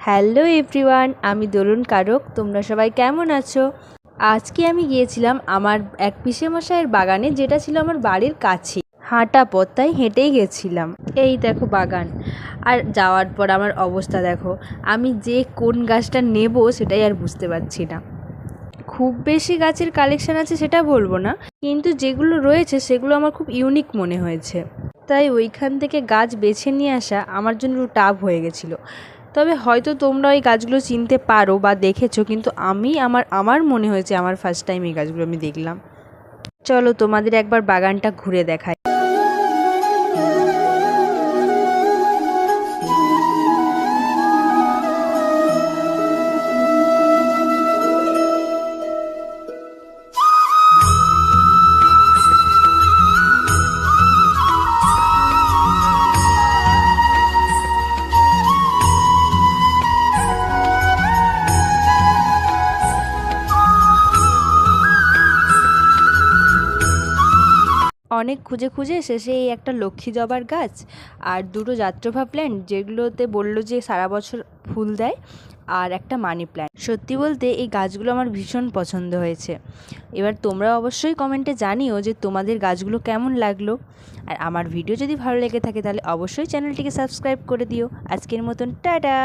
Hello everyone, আমি দরুন কারক। তোমরা সবাই কেমন আছো? আজকে আমি গিয়েছিলাম আমার এক পিসেমশাইয়ের বাগানে, যেটা ছিল আমার বাড়ির কাছে। হাঁটা পথ, তাই হেঁটেই গেছিলাম। এই দেখো বাগান, আর যাওয়ার পর আমার অবস্থা দেখো। আমি যে কোন গাছটা নেব সেটাই আর বুঝতে পারছি না। খুব বেশি গাছের কালেকশান আছে সেটা বলবো না, কিন্তু যেগুলো রয়েছে সেগুলো আমার খুব ইউনিক মনে হয়েছে। তাই ওইখান থেকে গাছ বেছে নিয়ে আসা আমার জন্য একটু টাফ হয়ে গেছিলো। তবে হয়তো তোমরা ওই গাছগুলো চিনতে পারো বা দেখেছো, কিন্তু আমার মনে হয়েছে আমার ফার্স্ট টাইম এই গাছগুলো আমি দেখলাম। চলো তোমাদের একবার বাগানটা ঘুরে দেখাই। অনেক খুঁজে খুঁজে শেষে এই একটা লক্ষ্মী জবার গাছ আর দুটো যাত্রভা প্ল্যান্ট, যেগুলোতে বললো যে সারা বছর ফুল দেয়, আর একটা মানি প্ল্যান্ট। সত্যি বলতে এই গাছগুলো আমার ভীষণ পছন্দ হয়েছে। এবার তোমরা অবশ্যই কমেন্টে জানিও যে তোমাদের গাছগুলো কেমন লাগলো। আর আমার ভিডিও যদি ভালো লেগে থাকে তাহলে অবশ্যই চ্যানেলটিকে সাবস্ক্রাইব করে দিও। আজকের মতন টাটা।